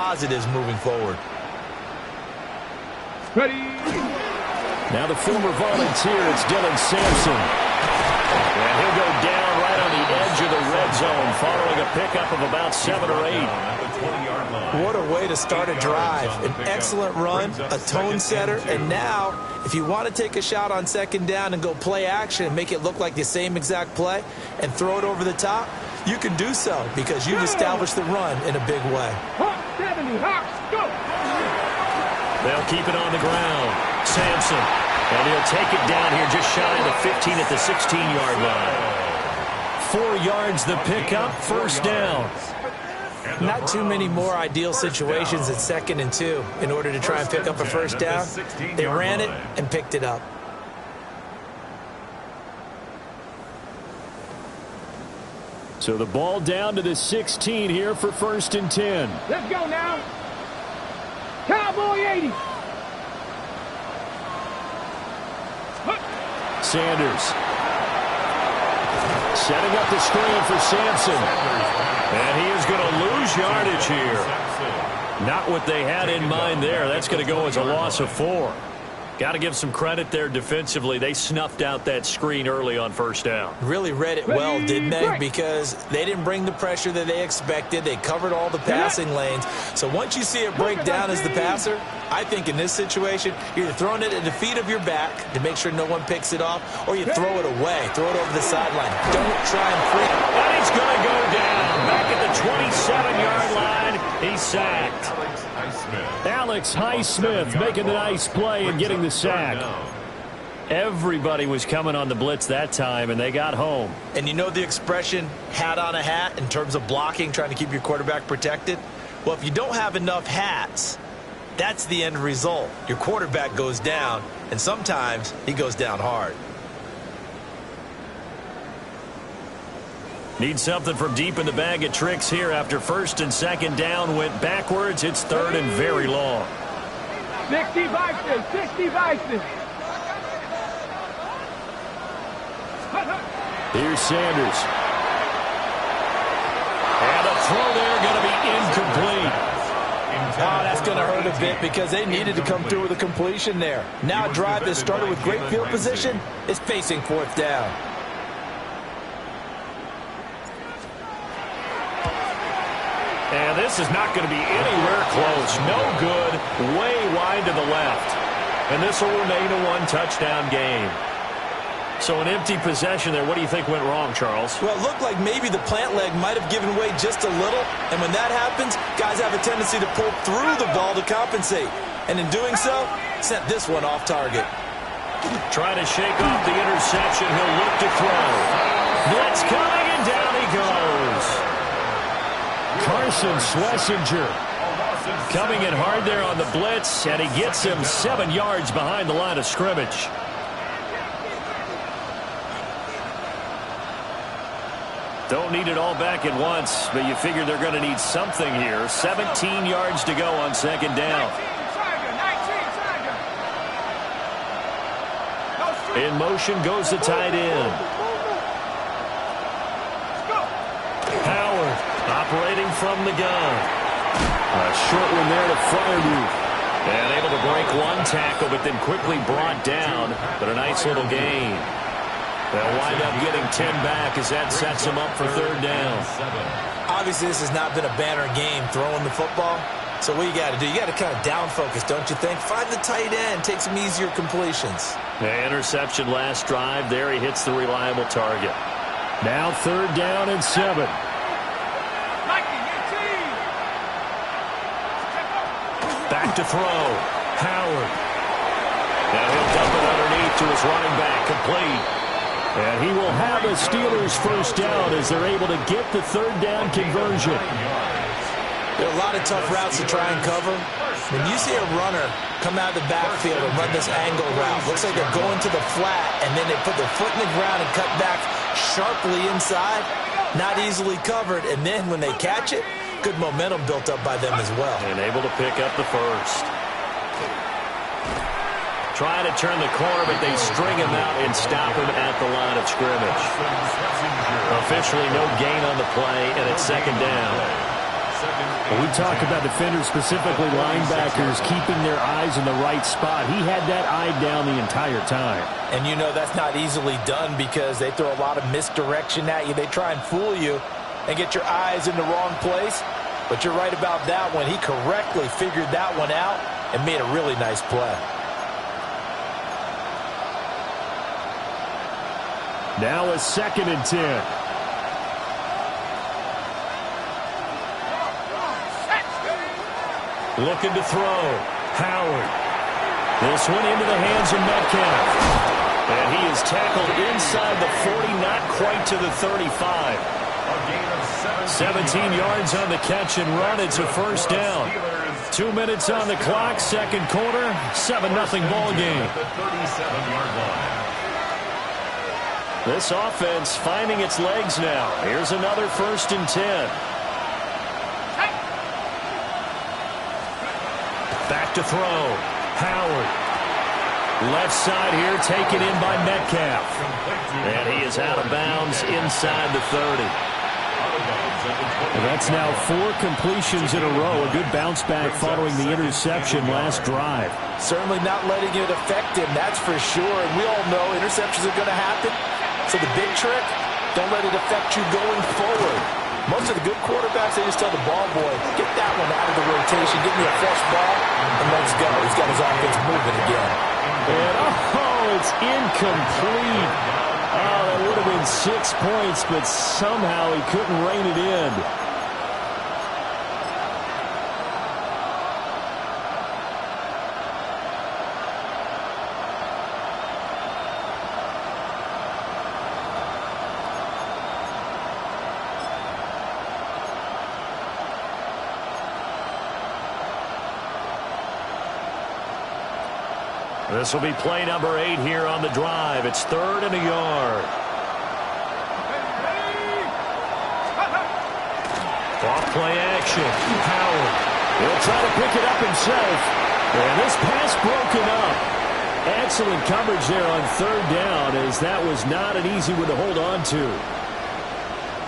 positives moving forward. Ready. Now the former volunteer, it's Dylan Sampson. And he'll go down right on the edge of the red zone following a pickup of about 7 or 8. What a way to start a drive. An excellent run, a tone setter, and now if you want to take a shot on second down and go play action and make it look like the same exact play and throw it over the top, you can do so because you've established the run in a big way. Hawk 70, Hawks, go! They'll keep it on the ground. Sampson, and he'll take it down here just shy of the 15 at the 16-yard line. 4 yards the pickup, first down. Not too many more ideal situations at 2nd and 2 in order to try and pick up a first down. They ran it and picked it up. So the ball down to the 16 here for 1st and 10. Let's go now. Cowboy 80. Sanders. Setting up the screen for Sampson. And he is going to lose yardage here. Not what they had in mind there. That's going to go as a loss of 4. Got to give some credit there defensively. They snuffed out that screen early on first down. Really read it well, didn't they? Because they didn't bring the pressure that they expected. They covered all the passing lanes. So once you see it break down as the passer, I think in this situation, you're either throwing it at the feet of your back to make sure no one picks it off, or you throw it away. Throw it over the sideline. Don't try and freak. And he's going to go down. Back at the 27-yard line. He's sacked. Alex Highsmith making the nice play and getting the sack. Everybody was coming on the blitz that time, and they got home. And you know the expression, hat on a hat, in terms of blocking, trying to keep your quarterback protected? Well, if you don't have enough hats, that's the end result. Your quarterback goes down, and sometimes he goes down hard. Need something from deep in the bag of tricks here after 1st and 2nd down went backwards. It's 3rd and very long. 60 Vikings, 60 Vikings. Here's Sanders. And a throw there going to be incomplete. Oh, that's going to hurt a bit because they needed to come through with a completion there. Now a drive that started with great field position is facing 4th down. And this is not going to be anywhere close. No good. Way wide to the left. And this will remain a 1-touchdown game. So an empty possession there. What do you think went wrong, Charles? Well, it looked like maybe the plant leg might have given way just a little. And when that happens, guys have a tendency to pull through the ball to compensate. And in doing so, sent this one off target. Trying to shake off the interception. He'll look to throw. Blitz coming, and down he goes. Carson Schlesinger coming in hard there on the blitz, and he gets him 7 yards behind the line of scrimmage. Don't need it all back at once, but you figure they're going to need something here. 17 yards to go on 2nd down. In motion goes the tight end. Howard operating from the gun. A short one there to Freiermuth. And able to break one tackle, but then quickly brought down. But a nice little gain. They'll wind up getting 10 back as that sets them up for 3rd down. Obviously, this has not been a banner game throwing the football. So what you got to do, you got to kind of down focus, don't you think? Find the tight end, take some easier completions. The interception last drive. There he hits the reliable target. Now 3rd down and 7. Back to throw. Howard. Now he'll dump it underneath to his running back. Complete. And he will have a Steelers first down as they're able to get the 3rd down conversion. There are a lot of tough routes to try and cover. When you see a runner come out of the backfield and run this angle route, looks like they're going to the flat, and then they put their foot in the ground and cut back sharply inside, not easily covered. And then when they catch it, good momentum built up by them as well. And able to pick up the first. Trying to turn the corner, but they string him out and stop him at the line of scrimmage. Officially no gain on the play, and it's 2nd down. When we talk about defenders, specifically linebackers, keeping their eyes in the right spot, he had that eye down the entire time. And you know that's not easily done because they throw a lot of misdirection at you. They try and fool you and get your eyes in the wrong place. But you're right about that one. He correctly figured that one out and made a really nice play. Now a 2nd and 10. Looking to throw. Howard. This one into the hands of Metcalf. And he is tackled inside the 40, not quite to the 35. 17 yards on the catch and run. It's a first down. 2 minutes on the clock, second quarter, 7-0 ball game. This offense finding its legs now. Here's another 1st and 10. Back to throw. Howard. Left side here taken in by Metcalf. And he is out of bounds inside the 30. And that's now 4 completions in a row. A good bounce back following the interception last drive. Certainly not letting it affect him, that's for sure. And we all know interceptions are going to happen. So the big trick, don't let it affect you going forward. Most of the good quarterbacks, they just tell the ball boy, get that one out of the rotation, give me a fresh ball, and let's go. He's got his offense moving again. And, it's incomplete. Oh, that would have been 6 points, but somehow he couldn't rein it in. This will be play number 8 here on the drive. It's 3rd and a yard. Off play action. Howard. He'll try to pick it up himself. And this pass broken up. Excellent coverage there on 3rd down, as that was not an easy one to hold on to.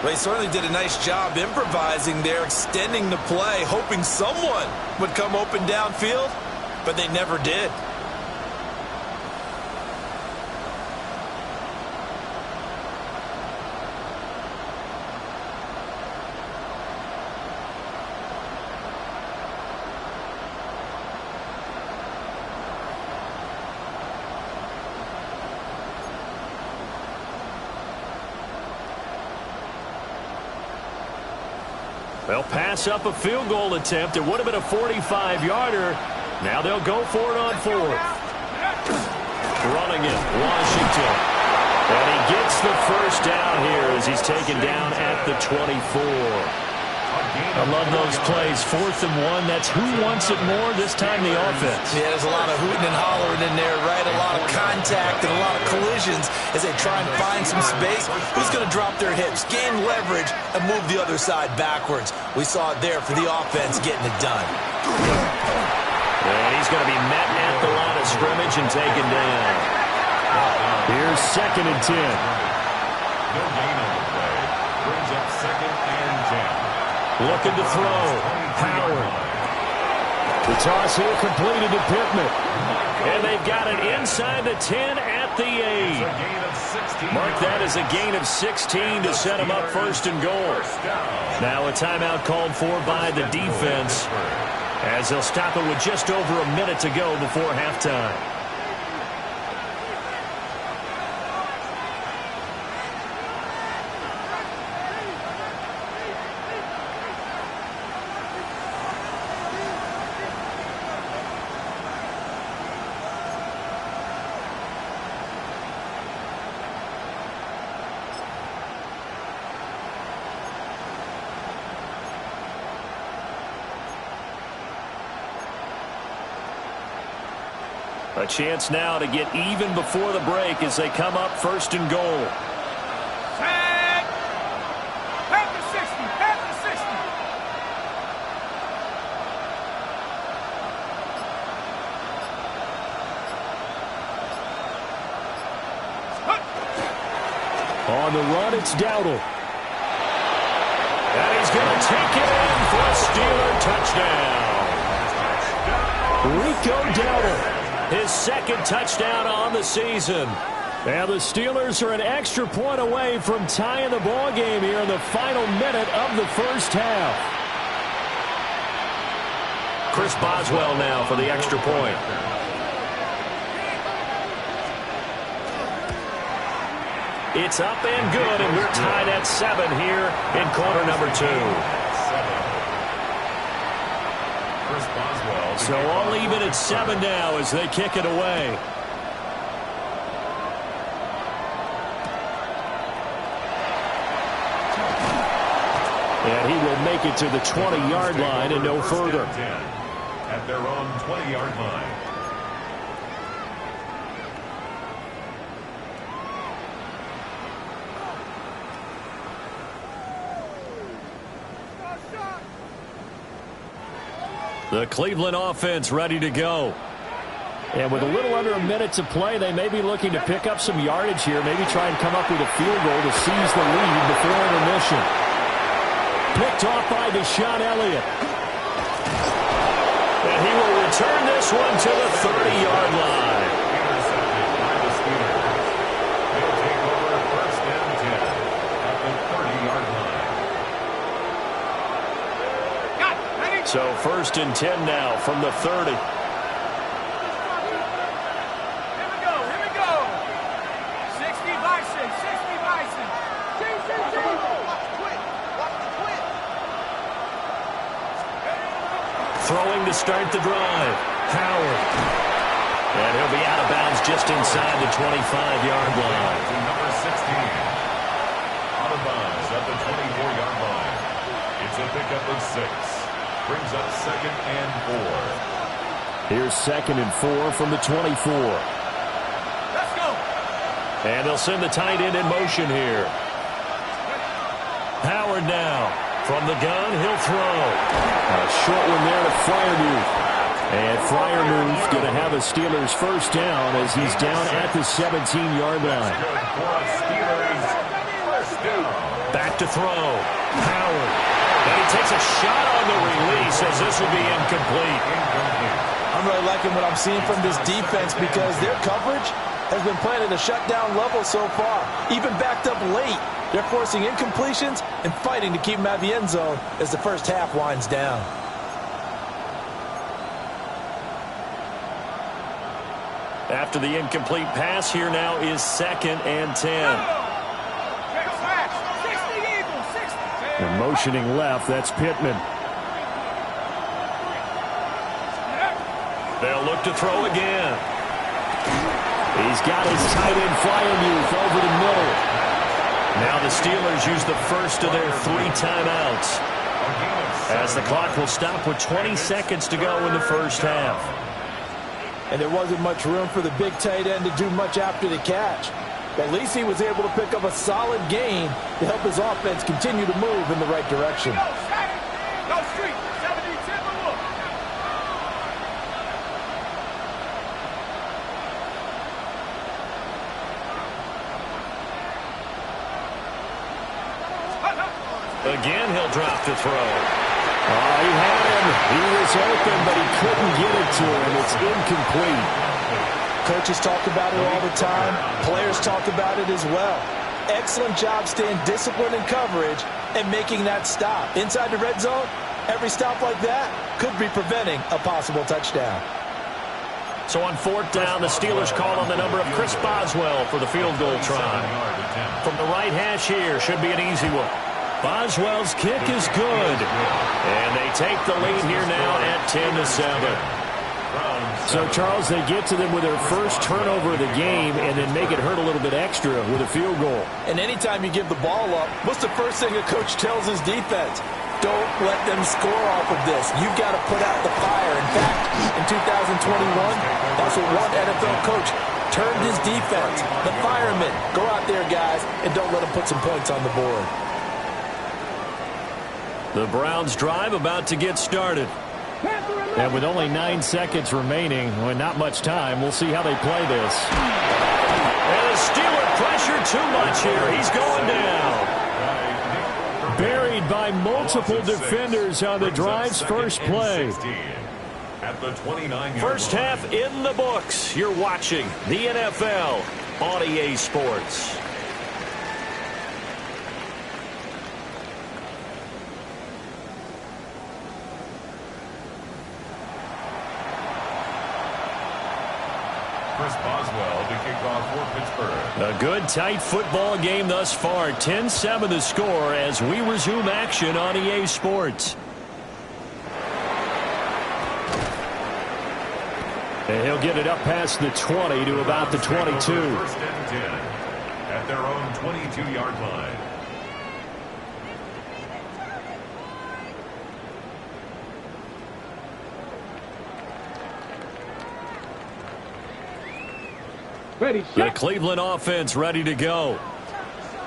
Well, he certainly did a nice job improvising there, extending the play, hoping someone would come open downfield, but they never did. They'll pass up a field goal attempt. It would have been a 45-yarder. Now they'll go for it on 4th. Running it, Washington. And he gets the first down here as he's taken down at the 24. I love those plays. 4th and 1. That's who wants it more, this time the offense. Yeah, there's a lot of hooting and hollering in there, right? A lot of contact and a lot of collisions as they try and find some space. Who's going to drop their hips, gain leverage, and move the other side backwards? We saw it there for the offense getting it done. And he's going to be met at the line of scrimmage and taken down. Here's 2nd and 10. No gain on the play. Brings up 2nd and 10. Looking to throw. Howard. The toss here completed to Pittman. And they've got it inside the 10 at the 8. Mark that as a gain of 16 to set him up 1st and goal. Now a timeout called for by the defense, as they'll stop it with just over a minute to go before halftime. A chance now to get even before the break as they come up 1st and goal. Set. At the 60. At the 60. On the run, it's Dowdle. And he's going to take it in for a Steeler touchdown. Rico Dowdle, his second touchdown on the season. And the Steelers are an extra point away from tying the ball game here in the final minute of the first half. Chris Boswell now for the extra point. It's up and good, and we're tied at 7 here in quarter number 2. So all even at 7 now as they kick it away. And he will make it to the 20-yard line and no further. At their own 20-yard line. The Cleveland offense ready to go. And with a little under a minute to play, they may be looking to pick up some yardage here, maybe try and come up with a field goal to seize the lead before intermission. Picked off by Deshaun Elliott. And he will return this one to the 30-yard line. Intercepted by the Steelers. They'll take over first and 10 at the 30-yard line. So first and 10 now from the 30. Here we go. 60 Bison, 60 Bison. Throwing to start the drive. Howard. And he'll be out of bounds just inside the 25-yard line. To number 16. Out of bounds at the 24-yard line. It's a pickup of 6. Brings up second and 4. Here's second and 4 from the 24. Let's go. And they'll send the tight end in motion here. Howard now. From the gun, he'll throw. A short one there to Freiermuth. And Freiermuth going to have a Steelers first down as he's down at the 17-yard line. Back to throw. Howard. And he takes a shot on the release as this will be incomplete. I'm really liking what I'm seeing from this defense because their coverage has been playing at a shutdown level so far. Even backed up late, they're forcing incompletions and fighting to keep them out of the end zone as the first half winds down. After the incomplete pass, here now is second and 10. And motioning left, that's Pittman. They'll look to throw again. He's got his tight end Freiermuth over the middle. Now the Steelers use the first of their 3 timeouts, as the clock will stop with 20 seconds to go in the first half. And there wasn't much room for the big tight end to do much after the catch. But at least he was able to pick up a solid gain to help his offense continue to move in the right direction. Go street, 70-10 look. Again, he'll drop to throw. Oh, he had him. He was open, but he couldn't get it to him. It's incomplete. Coaches talk about it all the time. Players talk about it as well. Excellent job staying disciplined in coverage and making that stop. Inside the red zone, every stop like that could be preventing a possible touchdown. So on 4th down, the Steelers call on the number of Chris Boswell for the field goal try. From the right hash here, should be an easy one. Boswell's kick is good. And they take the lead here now at 10-7. So, Charles, they get to them with their first turnover of the game and then make it hurt a little bit extra with a field goal. And anytime you give the ball up, what's the first thing a coach tells his defense? Don't let them score off of this. You've got to put out the fire. In fact, in 2021, that's what one NFL coach turned his defense. The firemen. Go out there, guys, and don't let them put some points on the board. The Browns drive about to get started. And with only 9 seconds remaining, well, not much time, we'll see how they play this. And the Steeler pressure too much here. He's going down. Buried by multiple defenders on the drive's first play. At the 29-yard First half in the books. You're watching the NFL on EA Sports. Chris Boswell to kick off for Pittsburgh. A good, tight football game thus far. 10-7 the score as we resume action on EA Sports. And he'll get it up past the 20 to about the 22. First and 10 at their own 22-yard line. Ready, The set. Cleveland offense ready to go.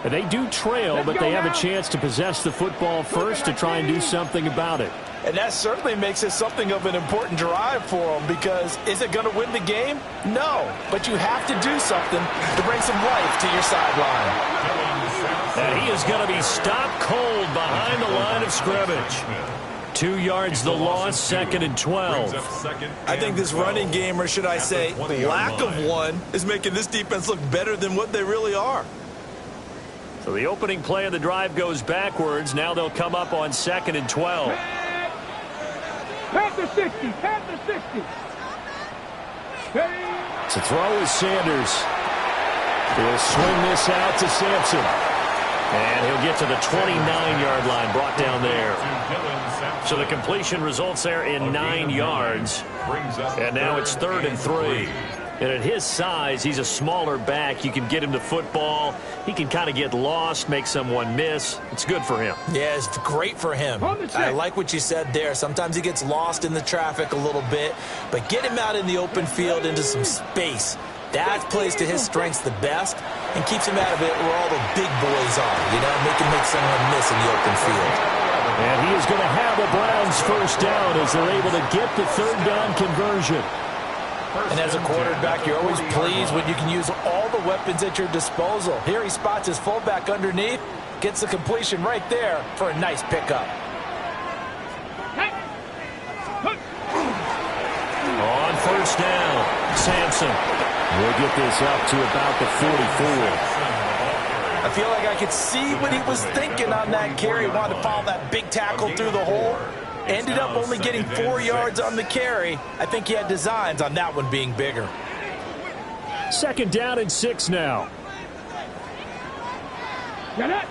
And they do trail, but they have a chance to possess the football first to try and do something about it. And that certainly makes it something of an important drive for them, because is it going to win the game? No, but you have to do something to bring some life to your sideline. And he is going to be stopped cold behind the line of scrimmage. 2 yards the loss, second and 12. I think this running game, or should I say lack of one, is making this defense look better than what they really are. So the opening play of the drive goes backwards. Now they'll come up on second and 12. Panther 60. Panther 60. To throw is Sanders. He'll swing this out to Sampson. And he'll get to the 29-yard line, brought down there. So the completion results there in 9 yards. And now it's third and 3. And at his size, he's a smaller back. You can get him the football. He can kind of get lost, make someone miss. It's good for him. Yeah, it's great for him. I like what you said there. Sometimes he gets lost in the traffic a little bit, but get him out in the open field into some space. That plays to his strengths the best and keeps him out of it where all the big boys are, make him make someone miss in the open field. And he is going to have the Browns first down as they're able to get the third down conversion. And as a quarterback, you're always pleased when you can use all the weapons at your disposal. Here he spots his fullback underneath, gets the completion right there for a nice pickup. On first down, Sampson will get this up to about the 44. I feel like I could see what he was thinking on that carry. He wanted to follow that big tackle through the hole. Ended up only getting 4 yards on the carry. I think he had designs on that one being bigger. Second down and 6 now. Got it.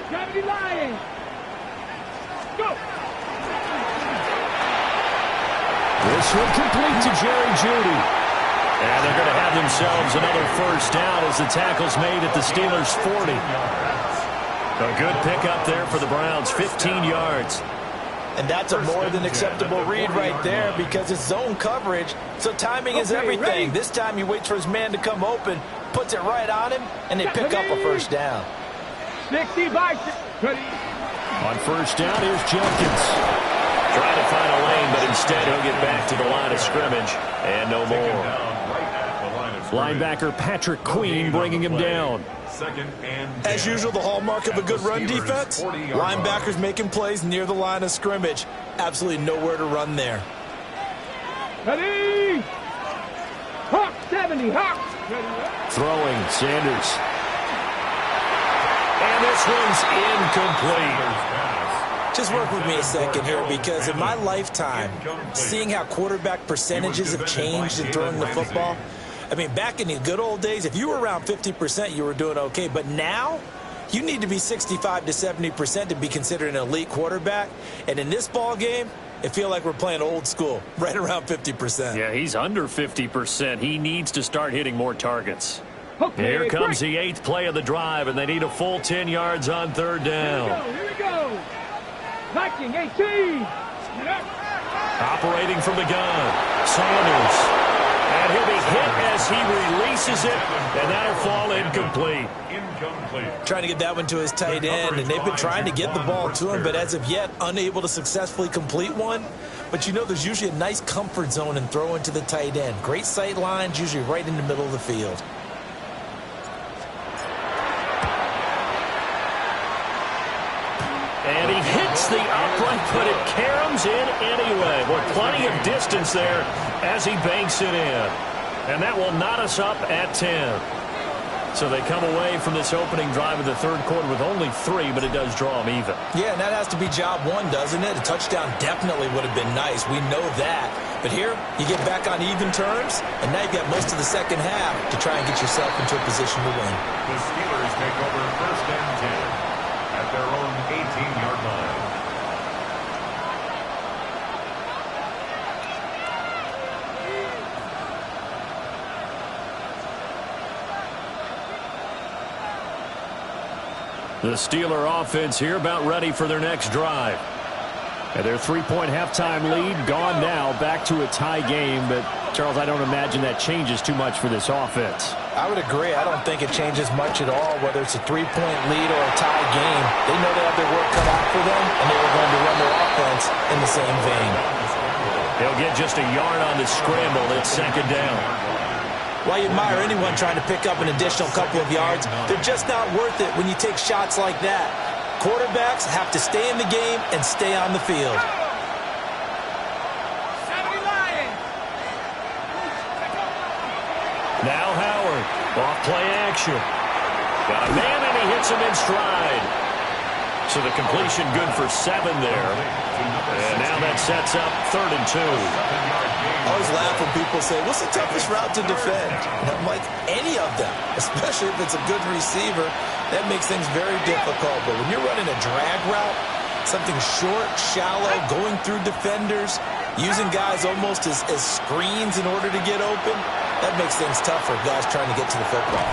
Gravity Lions. Go. This one complete to Jerry Jeudy. And they're going to have themselves another first down as the tackle's made at the Steelers' 40. A good pickup there for the Browns, 15 yards. And that's a more than acceptable read right there because it's zone coverage, so timing is everything. Ready. This time he waits for his man to come open, puts it right on him, and they pick up a first down. 60 by 6. Ready. On first down, here's Jenkins. Trying to find a lane, but instead he'll get back to the line of scrimmage. And no more. Linebacker Patrick Queen bringing him down. As usual, the hallmark of a good run defense, linebackers making plays near the line of scrimmage. Absolutely nowhere to run there. Ready. Hawk 70. Hawk. Ready. Throwing, Sanders. And this one's incomplete. Just work with me a second here, because in my lifetime, seeing how quarterback percentages have changed in throwing the football, I mean, back in the good old days, if you were around 50%, you were doing okay. But now, you need to be 65 to 70% to be considered an elite quarterback. And in this ball game, it feels like we're playing old school, right around 50%. Yeah, he's under 50%. He needs to start hitting more targets. Okay, Here comes the 8th play of the drive, and they need a full 10 yards on third down. Here we go. Knocking 18. Operating from the gun, Sanders. And he'll be hit as he releases it, and that'll fall incomplete. Trying to get that one to his tight end, and they've been trying to get the ball to him, but as of yet, unable to successfully complete one. But there's usually a nice comfort zone in throwing to the tight end. Great sight lines, usually right in the middle of the field. hits the upright, but it caroms in anyway. Well, plenty of distance there as he banks it in. And that will knot us up at 10. So they come away from this opening drive of the third quarter with only 3, but it does draw them even. Yeah, and that has to be job one, doesn't it? A touchdown definitely would have been nice. We know that. But here, you get back on even terms, and now you've got most of the second half to try and get yourself into a position to win. The Steelers take over first and 10 at their own 18-yard line. The Steeler offense here about ready for their next drive. And their 3-point halftime lead gone now, back to a tie game. But, Charles, I don't imagine that changes too much for this offense. I would agree. I don't think it changes much at all, whether it's a 3-point lead or a tie game. They know they have their work cut out for them, and they were going to run their offense in the same vein. They'll get just a yard on the scramble. It's second down. While you admire anyone trying to pick up an additional couple of yards, they're just not worth it when you take shots like that. Quarterbacks have to stay in the game and stay on the field. Now Howard, off play action. Got a man and he hits him in stride. So the completion good for 7 there. And now that sets up 3rd and 2. I always laugh when people say, what's the toughest route to defend? And I'm like, any of them, especially if it's a good receiver. That makes things very difficult. But when you're running a drag route, something short, shallow, going through defenders, using guys almost as screens in order to get open, that makes things tough for guys trying to get to the football.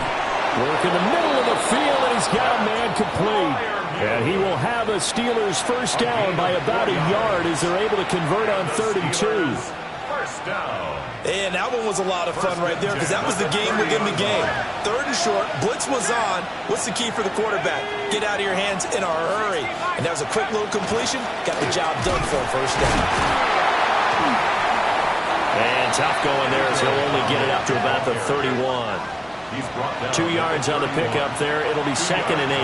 Work in the middle of the field, and he's got a man complete. And he will have a Steelers first down by about a yard as they're able to convert on 3rd and 2. First down. And that one was a lot of fun right there because that was the game within the game. 3rd and short, blitz was on. What's the key for the quarterback? Get out of your hands in a hurry. And that was a quick little completion. Got the job done for a first down. And tough going there as he'll only get it up to about the 31. 2 yards on the pickup there. It'll be 2nd and 8.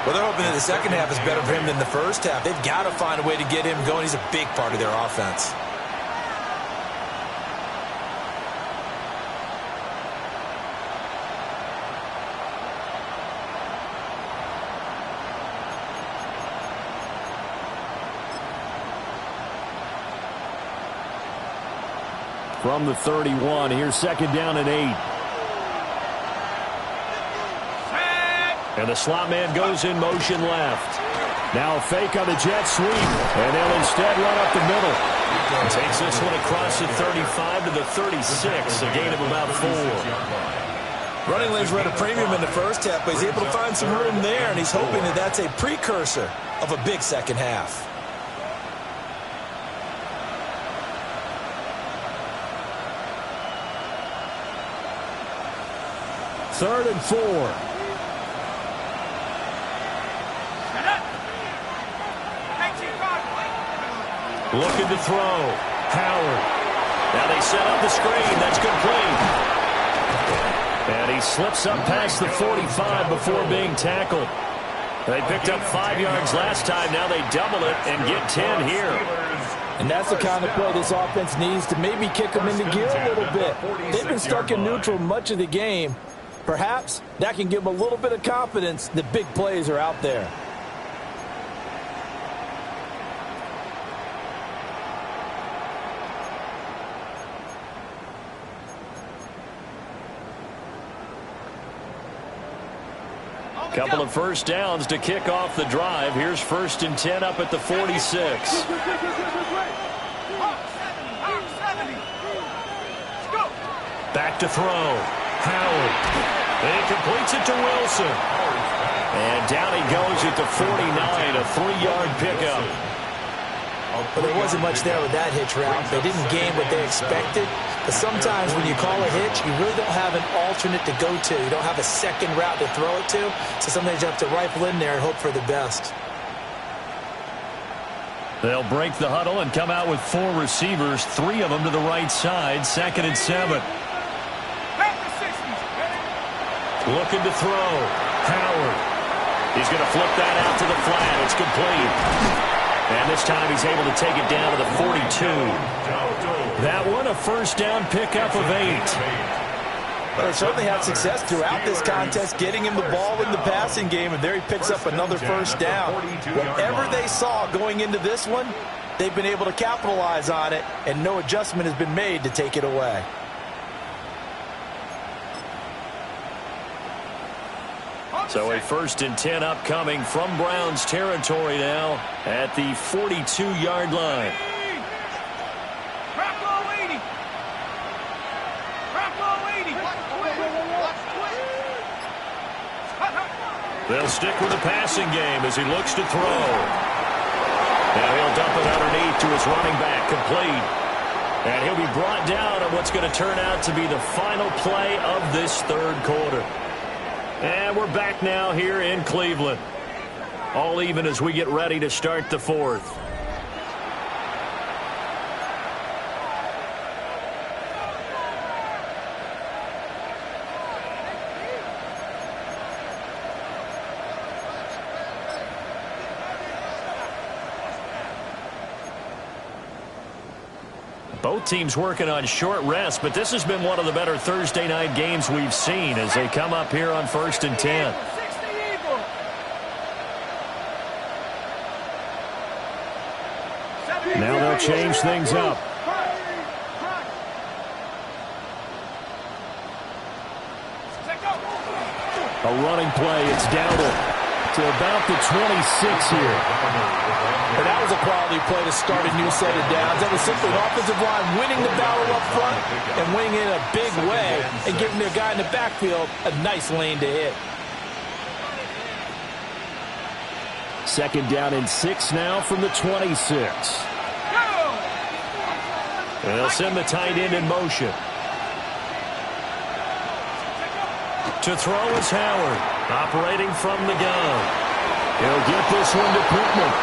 Well, they're hoping that the second half is better for him than the first half. They've got to find a way to get him going. He's a big part of their offense. From the 31, here's 2nd down and 8. And the slot man goes in motion left. Now a fake on the jet sweep. And they'll instead run up the middle. And takes this one across the 35 to the 36. A gain of about 4. Running lanes were at a premium in the first half, but he's able to find some room there, and he's hoping that that's a precursor of a big second half. Third and 4. Looking to throw. Howard. Now they set up the screen. That's complete. And he slips up past the 45 before being tackled. They picked up 5 yards last time. Now they double it and get 10 here. And that's the kind of play this offense needs to maybe kick them into gear a little bit. They've been stuck in neutral much of the game. Perhaps that can give them a little bit of confidence that big plays are out there. Couple of first downs to kick off the drive. Here's 1st and 10 up at the 46. Back to throw. Howard. And he completes it to Wilson. And down he goes at the 49, a 3-yard pickup. Well, there wasn't much there with that hitch route. They didn't gain what they expected. But sometimes when you call a hitch, you really don't have an alternate to go to. You don't have a second route to throw it to. So sometimes you have to rifle in there and hope for the best. They'll break the huddle and come out with 4 receivers, 3 of them to the right side. 2nd and 7. Looking to throw. Howard. He's going to flip that out to the flat. It's complete. And this time he's able to take it down to the 42. That one, a first down pickup of 8. Well, they certainly had success throughout this contest, getting him the ball in the passing game, and there he picks up another first down. Whatever they saw going into this one, they've been able to capitalize on it, and no adjustment has been made to take it away. So a 1st and 10 upcoming from Browns territory now at the 42-yard line. They'll stick with the passing game as he looks to throw. Now he'll dump it underneath to his running back, complete. And he'll be brought down on what's going to turn out to be the final play of this 3rd quarter. And we're back now here in Cleveland. All even as we get ready to start the 4th. Both teams working on short rest, but this has been one of the better Thursday night games we've seen as they come up here on 1st and 10. Now they'll change things up. A running play, it's down to about the 26 here. But that was a quality play to start a new set of downs. That was simply an offensive line winning the battle up front and winning in a big way and giving their guy in the backfield a nice lane to hit. 2nd down and 6 now from the 26. And they'll send the tight end in motion. To throw is Howard, operating from the gun. He'll get this one to Pittman.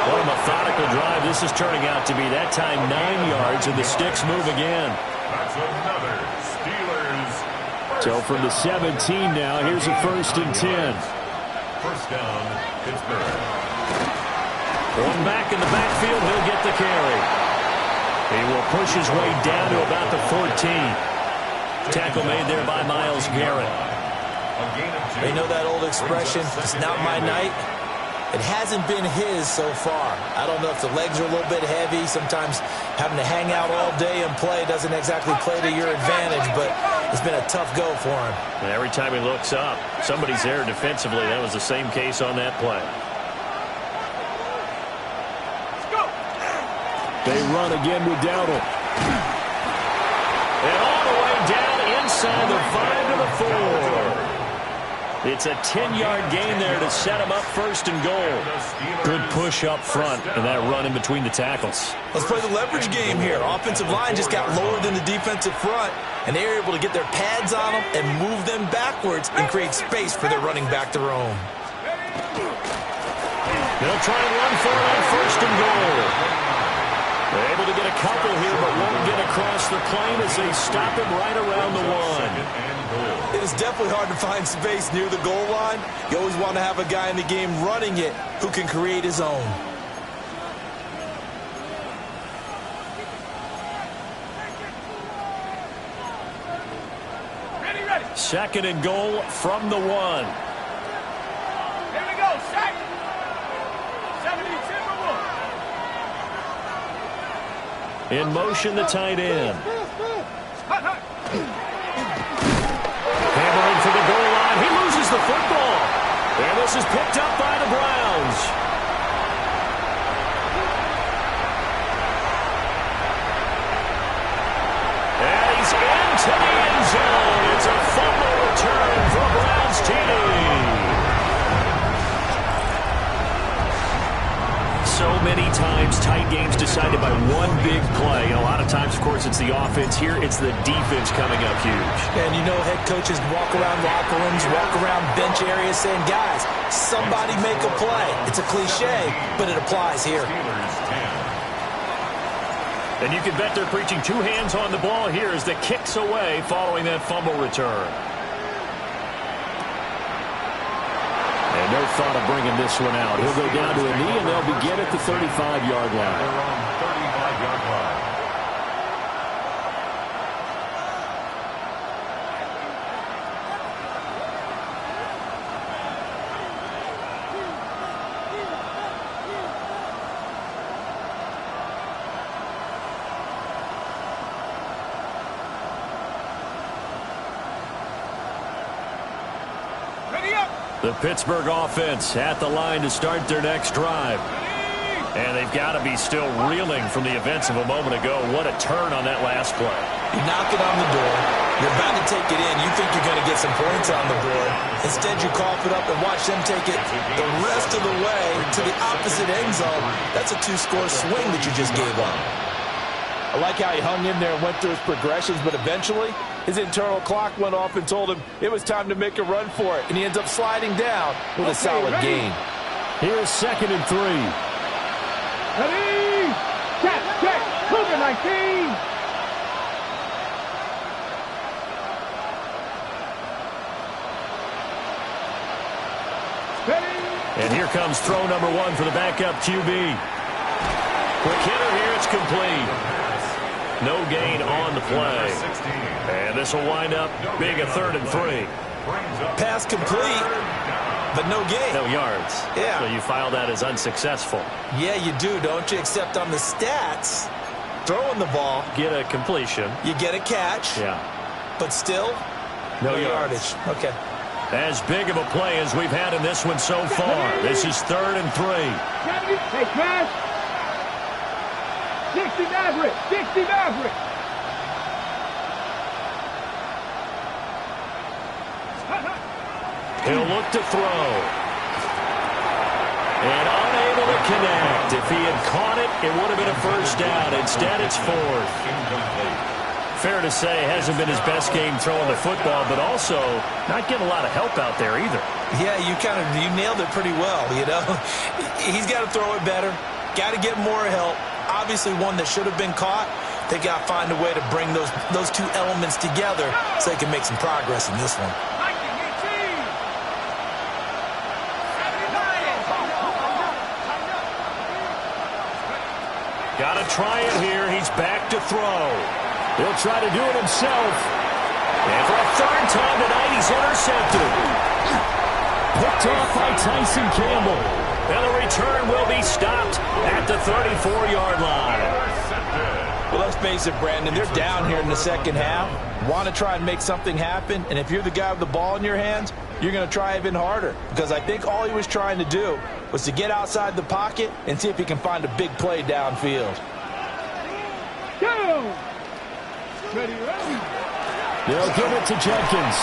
What a methodical drive this is turning out to be. That time 9 yards, and the sticks move again. That's another Steelers. So from the 17 now, here's a 1st and 10. First down, Pittsburgh. One back in the backfield, he'll get the carry. He will push his way down to about the 14. Tackle made there by Myles Garrett. They know that old expression, it's not my night. It hasn't been his so far. I don't know if the legs are a little bit heavy. Sometimes having to hang out all day and play doesn't exactly play to your advantage, but it's been a tough go for him. And every time he looks up, somebody's there defensively. That was the same case on that play. They run again with Dowdle. And all the way down inside the 5 to the 4. It's a 10-yard gain there to set him up 1st and goal. Good push up front and that run in between the tackles. Let's play the leverage game here. Offensive line just got lower than the defensive front, and they were able to get their pads on them and move them backwards and create space for their running back to roam. They'll try and run for it on 1st and goal. They're able to get a couple here, but won't get across the plane as they stop him right around the 1. It is definitely hard to find space near the goal line. You always want to have a guy in the game running it who can create his own. Ready. 2nd and goal from the 1. Here we go, set. 72 In motion, the tight end. Hammering for the goal line. He loses the football. And this is picked up by the Browns. And he's into the end zone. It's a fumble return for a Browns team. So many times, tight games decided by one big play. A lot of times, of course, it's the offense. Here, it's the defense coming up huge. And you know head coaches walk around locker rooms, walk around bench areas saying, guys, somebody make a play. It's a cliche, but it applies here. And you can bet they're preaching 2 hands on the ball here as the kicks away following that fumble return. And No thought of bringing this one out. He'll go down to a knee, and they'll begin at the 35-yard line. They're on 35-yard line. The Pittsburgh offense at the line to start their next drive. And they've got to be still reeling from the events of a moment ago. What a turn on that last play. You knock it on the door. You're about to take it in. You think you're going to get some points on the board. Instead, you cough it up and watch them take it the rest of the way to the opposite end zone. That's a two-score swing that you just gave up. I like how he hung in there and went through his progressions, but eventually his internal clock went off and told him it was time to make a run for it, and he ends up sliding down with a solid gain. Here's 2nd and 3. Ready? Check. Cougar 19. Ready? And here comes throw number 1 for the backup QB. Quick hitter here. It's complete. No gain on the play. And this will wind up being a 3rd and 3. Pass complete, but no gain. No yards. Yeah. So you file that as unsuccessful. Yeah, you do, don't you? Except on the stats, throwing the ball, Get a completion. you get a catch, Yeah. but still, No yardage. Okay. As big of a play as we've had in this one so far. This is 3rd and 3. Hey, Crash. 60 Maverick. He'll look to throw. And unable to connect. If he had caught it, it would have been a first down. Instead, it's 4th. Fair to say, hasn't been his best game throwing the football, but also not getting a lot of help out there either. Yeah, you nailed it pretty well, you know. He's got to throw it better. Got to get more help. Obviously one that should have been caught. They got to find a way to bring those two elements together so they can make some progress in this one. Got to try it here. He's back to throw. He'll try to do it himself. And for a 3rd time tonight, he's intercepted. Picked off by Tyson Campbell. And the return will be stopped at the 34-yard line. Well, let's face it, Brandon, they're down here in the second half. Want to try and make something happen, and if you're the guy with the ball in your hands, you're going to try even harder, because I think all he was trying to do was to get outside the pocket and see if he can find a big play downfield. Go! Ready. They'll give it to Jenkins.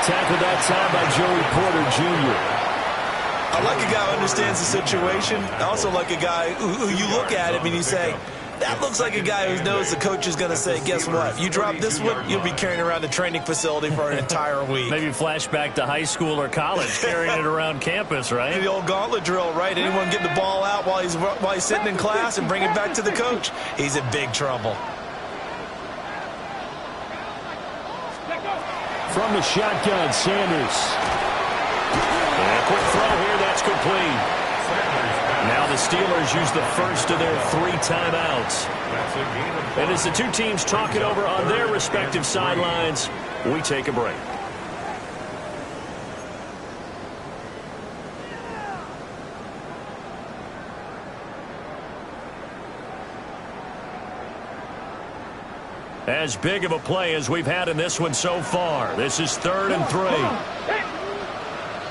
Tackled that time by Joey Porter Jr. I like a guy who understands the situation. I also like a guy who you look at him and you say, that looks like a guy who knows the coach is going to say, guess what? You drop this one, you'll be carrying around the training facility for an entire week. Maybe flashback to high school or college, carrying it around campus, right? The old gauntlet drill, right? Anyone get the ball out while he's sitting in class and bring it back to the coach? He's in big trouble. From the shotgun, Sanders. And a quick throw here, that's complete. Now the Steelers use the first of their 3 timeouts. And as the two teams talk it over on their respective sidelines, we take a break. As big of a play as we've had in this one so far. This is 3rd and 3.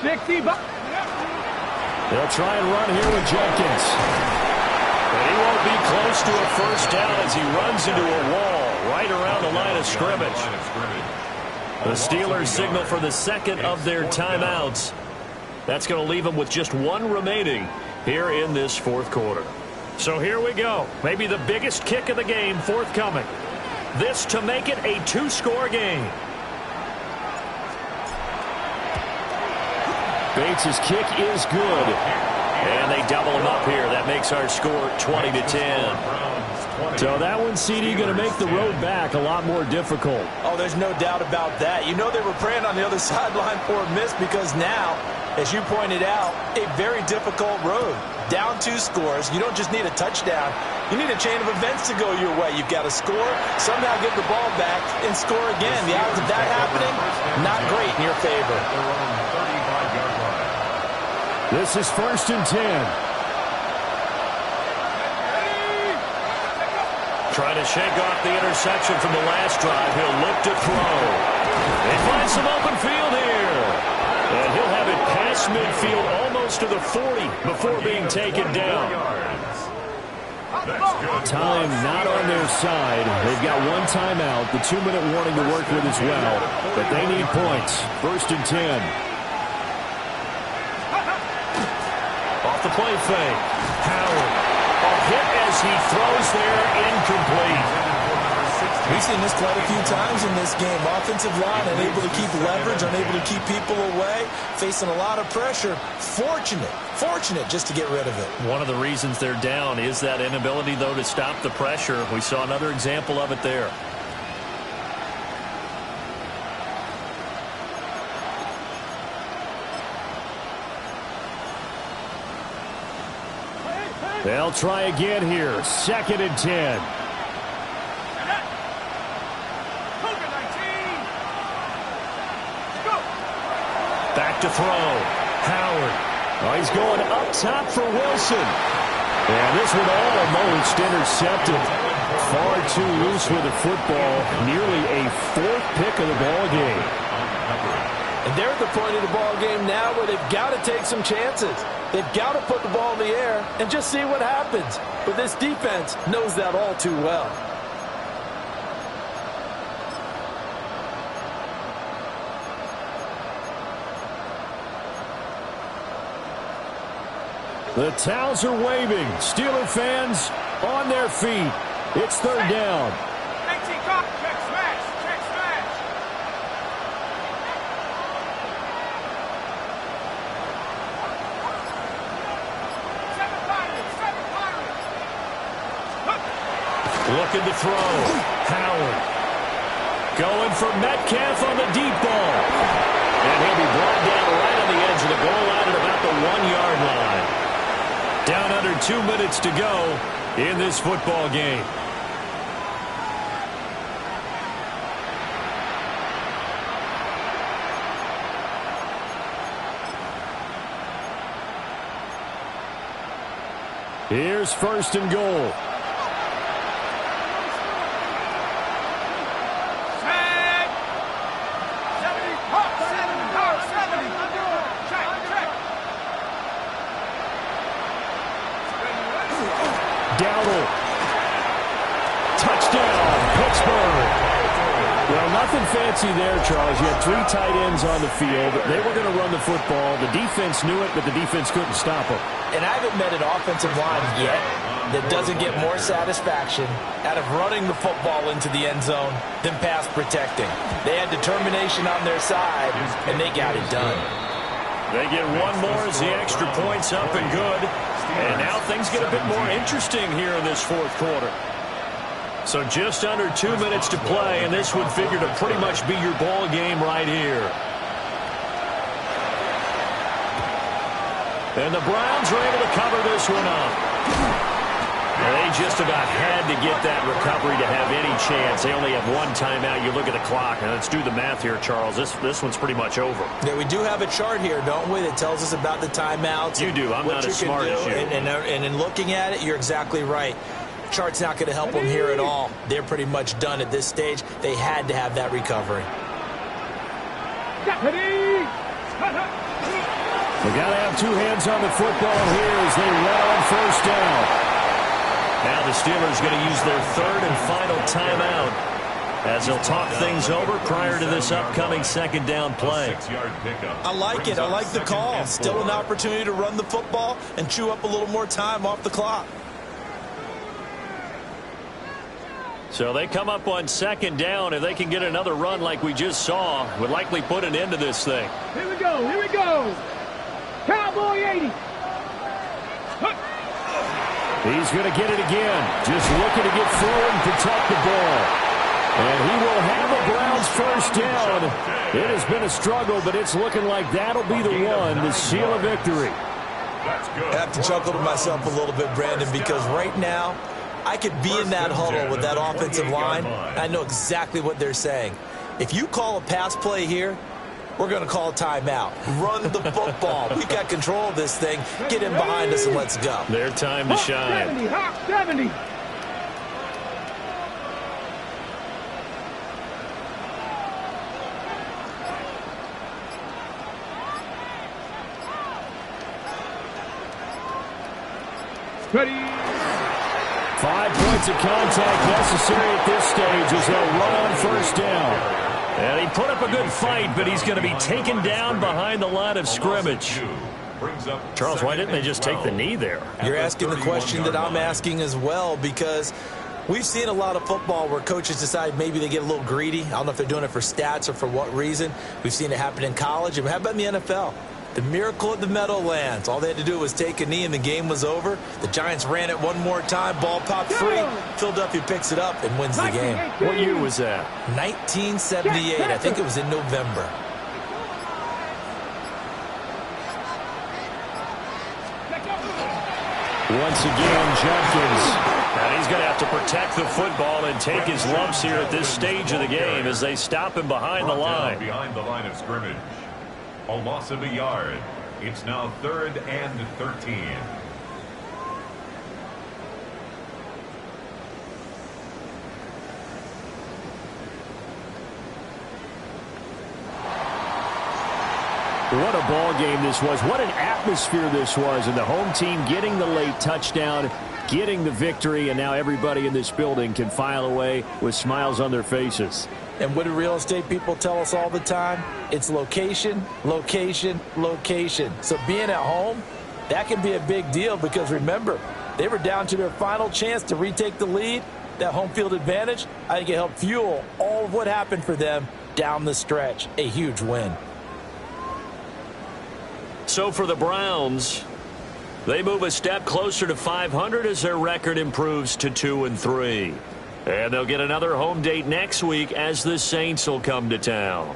60. They'll try and run here with Jenkins. But he won't be close to a first down as he runs into a wall right around the line of scrimmage. The Steelers signal for the 2nd of their timeouts. That's going to leave them with just 1 remaining here in this 4th quarter. So here we go. Maybe the biggest kick of the game forthcoming. This to make it a 2-score game. Bates' kick is good. And they double him up here. That makes our score 20-10. So that one, CD, going to make the road back a lot more difficult. Oh, there's no doubt about that. You know they were praying on the other sideline for a miss because now, as you pointed out, a very difficult road. Down 2 scores. You don't just need a touchdown. You need a chain of events to go your way. You've got to score, somehow get the ball back, and score again. The odds of that happening, not great in your favor. This is 1st and 10. Trying to shake off the interception from the last drive. He'll look to throw. They find some open field here. And he'll have it past midfield almost to the 40 before being taken down. Time not on their side. They've got 1 timeout. The 2-minute warning to work with as well. But they need points. 1st and 10. Off the play fake. Howard. A hit as he throws there, incomplete. We've seen this quite a few times in this game. Offensive line unable to keep leverage, unable to keep people away, facing a lot of pressure. Fortunate just to get rid of it. One of the reasons they're down is that inability, though, to stop the pressure. We saw another example of it there. They'll try again here. 2nd and 10. Back to throw. Howard. Oh, he's going up top for Wilson. And this one almost intercepted. Far too loose with the football. Nearly a 4th pick of the ball game. And they're at the point of the ball game now where they've got to take some chances. They've got to put the ball in the air and just see what happens. But this defense knows that all too well. The towels are waving. Steeler fans on their feet. It's 3rd down. Check smash. Looking to throw. Howard. Going for Metcalf on the deep ball. And he'll be brought down right on the edge of the goal line at about the 1-yard line. Down under 2 minutes to go in this football game. Here's 1st and goal. Dowdle. Touchdown, Pittsburgh. Well, nothing fancy there, Charles. You had 3 tight ends on the field. They were going to run the football. The defense knew it, but the defense couldn't stop them. And I haven't met an offensive line yet that doesn't get more satisfaction out of running the football into the end zone than pass protecting. They had determination on their side, and they got it done. They get one more as the extra point's up and good. And now things get a bit more interesting here in this 4th quarter. So just under 2 minutes to play, and this would figure to pretty much be your ball game right here. And the Browns are able to cover this one up. They just about had to get that recovery to have any chance. They only have 1 timeout. You look at the clock, and let's do the math here, Charles. This one's pretty much over. Yeah, we do have a chart here, don't we, that tells us about the timeouts. You do. I'm not as smart as you. And in looking at it, you're exactly right. Chart's not going to help them here at all. They're pretty much done at this stage. They had to have that recovery. They got to have 2 hands on the football here as they run on 1st down. Now the Steelers going to use their 3rd and final timeout as they'll talk things over prior to this upcoming 2nd down play. I like it. I like the call. Still an opportunity to run the football and chew up a little more time off the clock. So they come up on 2nd down. If they can get another run like we just saw, would likely put an end to this thing. Here we go. Cowboy 80. He's going to get it again. Just looking to get through and protect the ball. And he will have the Browns first down. It has been a struggle, but it's looking like that'll be the one to seal a victory. I have to chuckle to myself a little bit, Brandon, because right now I could be in that huddle with that offensive line. I know exactly what they're saying. If you call a pass play here, we're going to call a timeout. Run the football. We've got control of this thing. Get in behind us and let's go. Their time to shine. 70, Hawk 70. Ready. 5 points of contact necessary at this stage as they'll run on first down. And he put up a good fight, but he's going to be taken down behind the line of scrimmage. Charles, why didn't they just take the knee there? You're asking the question that I'm asking as well, because we've seen a lot of football where coaches decide maybe they get a little greedy. I don't know if they're doing it for stats or for what reason. We've seen it happen in college. And how about in the NFL? The miracle of the Meadowlands. All they had to do was take a knee and the game was over. The Giants ran it one more time. Ball popped free. Philadelphia picks it up and wins the game. What year was that? 1978. I think it was in November. Once again, Jenkins. And he's going to have to protect the football and take his lumps here at this stage of the game as they stop him behind the line. Behind the line of scrimmage. A loss of a yard. It's now 3rd and 13. What a ball game this was. What an atmosphere this was. And the home team getting the late touchdown, getting the victory, and now everybody in this building can file away with smiles on their faces. And what do real estate people tell us all the time? It's location, location, location. So being at home, that can be a big deal because, remember, they were down to their final chance to retake the lead. That home field advantage, I think it helped fuel all of what happened for them down the stretch. A huge win. So for the Browns, they move a step closer to 500 as their record improves to 2-3. And they'll get another home date next week as the Saints will come to town.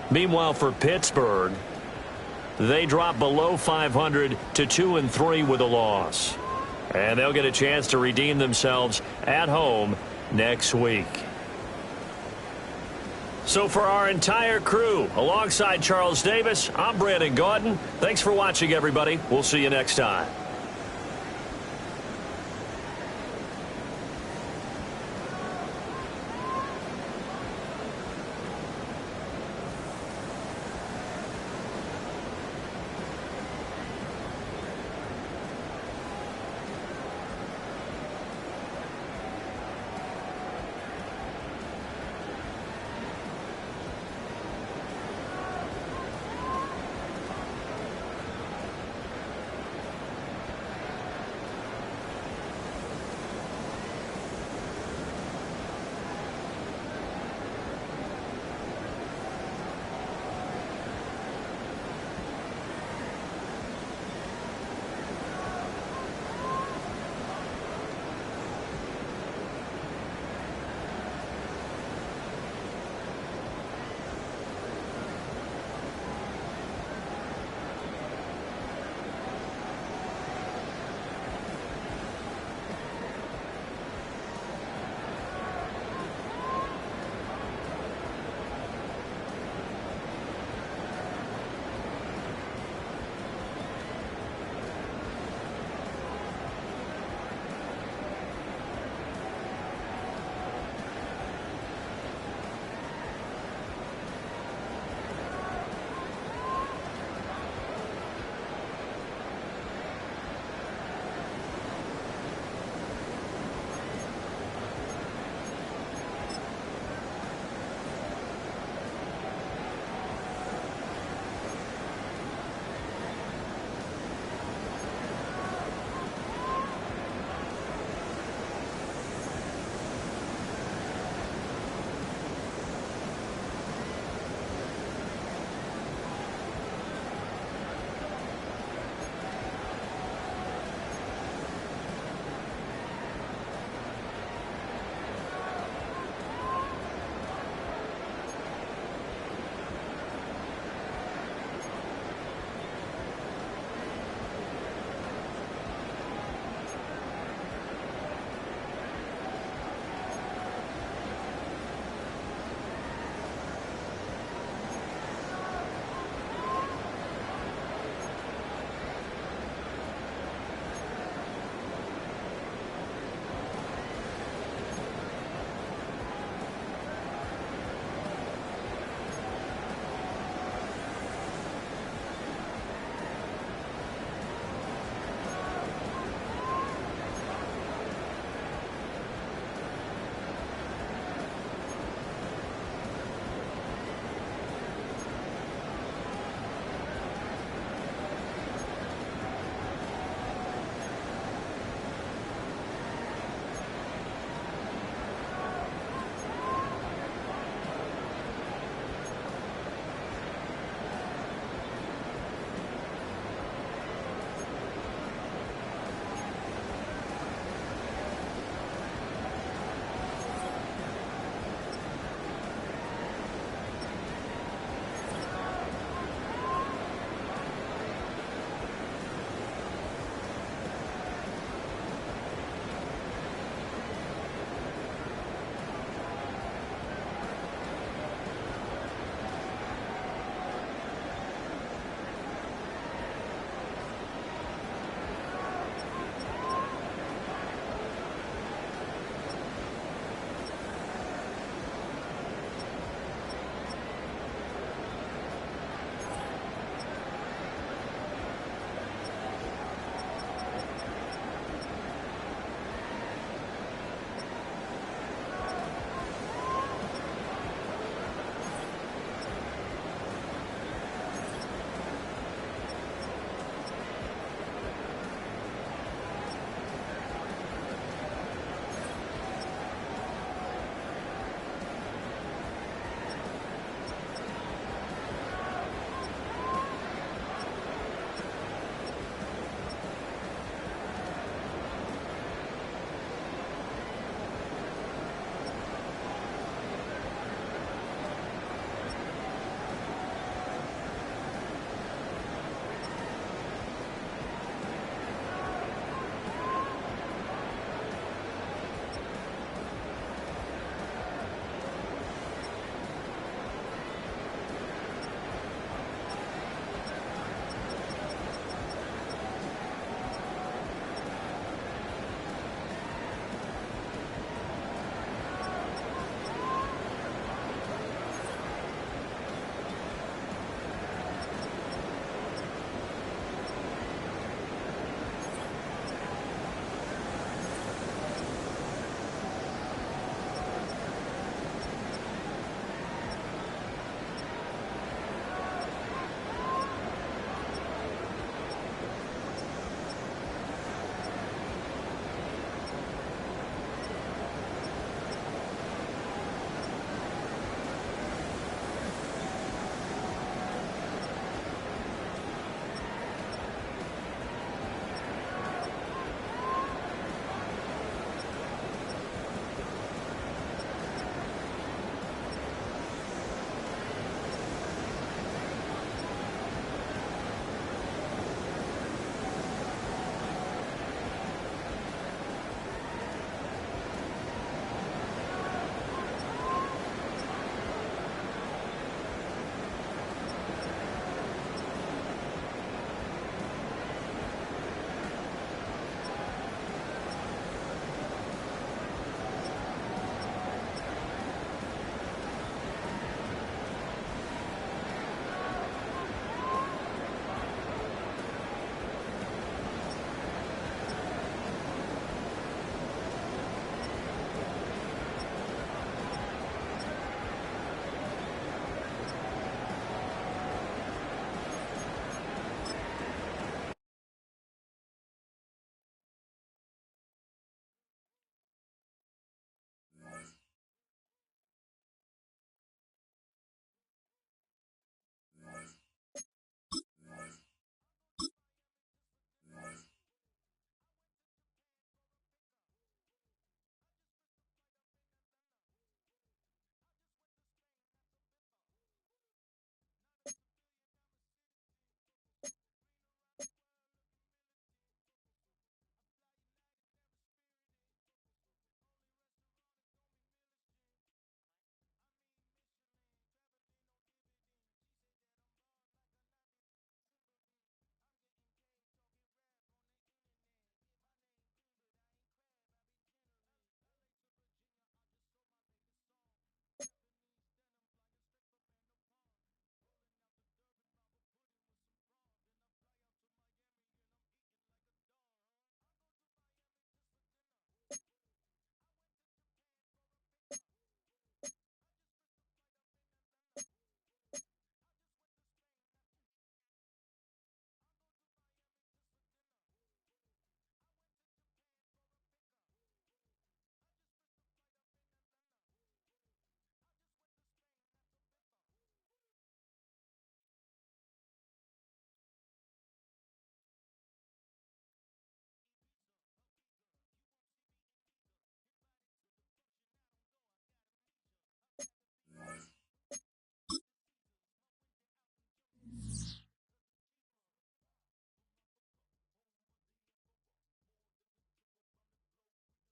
Meanwhile, for Pittsburgh, they drop below 500 to 2-3 with a loss. And they'll get a chance to redeem themselves at home next week. So for our entire crew, alongside Charles Davis, I'm Brandon Gaudin. Thanks for watching, everybody. We'll see you next time.